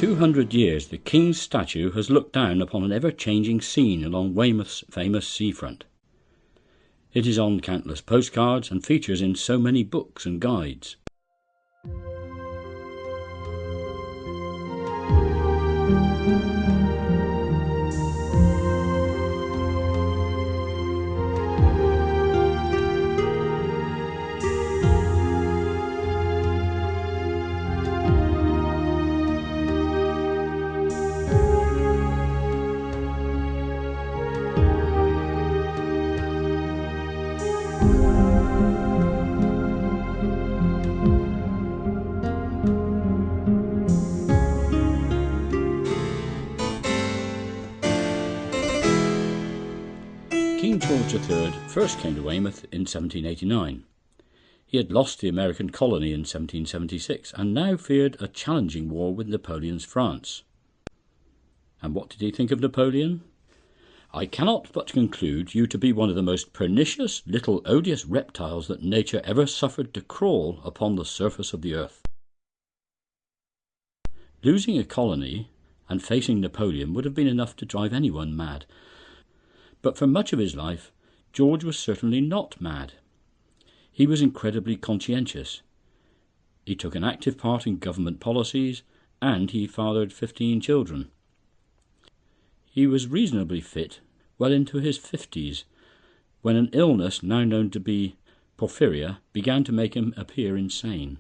200 years, the King's statue has looked down upon an ever-changing scene along Weymouth's famous seafront. It is on countless postcards and features in so many books and guides. King George III first came to Weymouth in 1789. He had lost the American colony in 1776 and now feared a challenging war with Napoleon's France. And what did he think of Napoleon? "I cannot but conclude you to be one of the most pernicious little odious reptiles that nature ever suffered to crawl upon the surface of the earth." Losing a colony and facing Napoleon would have been enough to drive anyone mad. But for much of his life, George was certainly not mad. He was incredibly conscientious. He took an active part in government policies, and he fathered 15 children. He was reasonably fit well into his 50s, when an illness now known to be porphyria began to make him appear insane.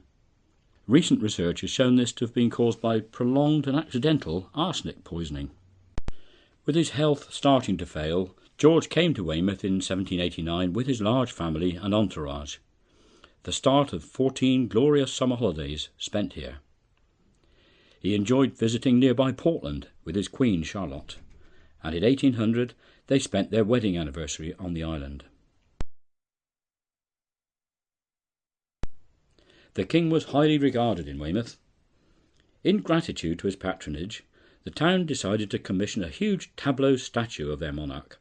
Recent research has shown this to have been caused by prolonged and accidental arsenic poisoning. With his health starting to fail, George came to Weymouth in 1789 with his large family and entourage, the start of 14 glorious summer holidays spent here. He enjoyed visiting nearby Portland with his Queen Charlotte, and in 1800 they spent their wedding anniversary on the island. The King was highly regarded in Weymouth. In gratitude to his patronage, the town decided to commission a huge tableau statue of their monarch.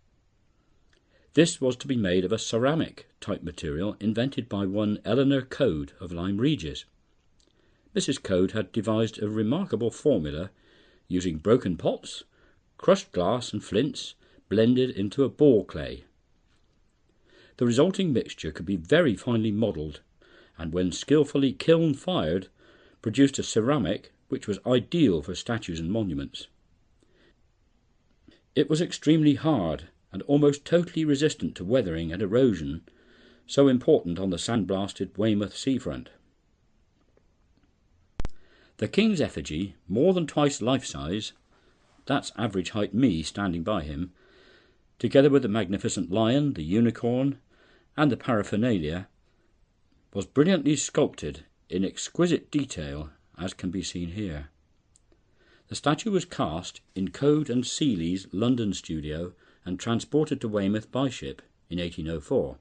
This was to be made of a ceramic type material invented by one Eleanor Code of Lyme Regis. Mrs. Code had devised a remarkable formula using broken pots, crushed glass and flints blended into a ball clay. The resulting mixture could be very finely modelled, and when skillfully kiln fired, produced a ceramic which was ideal for statues and monuments. It was extremely hard and almost totally resistant to weathering and erosion, so important on the sandblasted Weymouth seafront. The King's effigy, more than twice life-size, that's average height me standing by him, together with the magnificent lion, the unicorn, and the paraphernalia, was brilliantly sculpted in exquisite detail, as can be seen here. The statue was cast in Code and Seeley's London studio and transported to Weymouth by ship in 1804.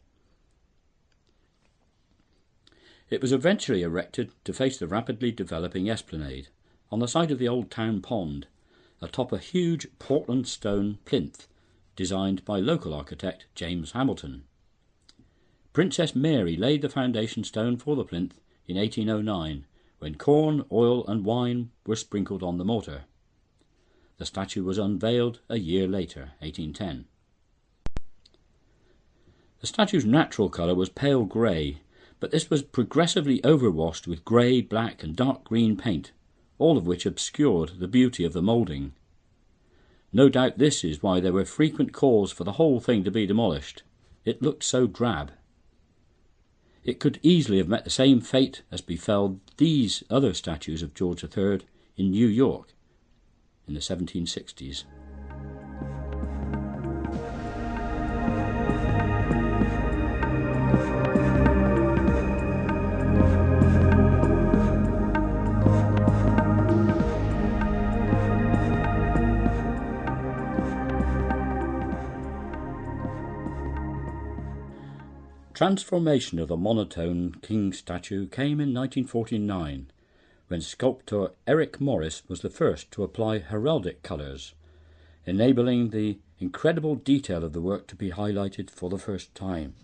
It was eventually erected to face the rapidly developing esplanade on the site of the old town pond, atop a huge Portland stone plinth designed by local architect James Hamilton. Princess Mary laid the foundation stone for the plinth in 1809, when corn, oil and wine were sprinkled on the mortar. The statue was unveiled a year later, 1810. The statue's natural colour was pale grey, but this was progressively overwashed with grey, black and dark green paint, all of which obscured the beauty of the moulding. No doubt this is why there were frequent calls for the whole thing to be demolished. It looked so drab. It could easily have met the same fate as befell these other statues of George III in New York in the 1760s. Transformation of the monotone King statue came in 1949, when sculptor Eric Morris was the first to apply heraldic colours, enabling the incredible detail of the work to be highlighted for the first time.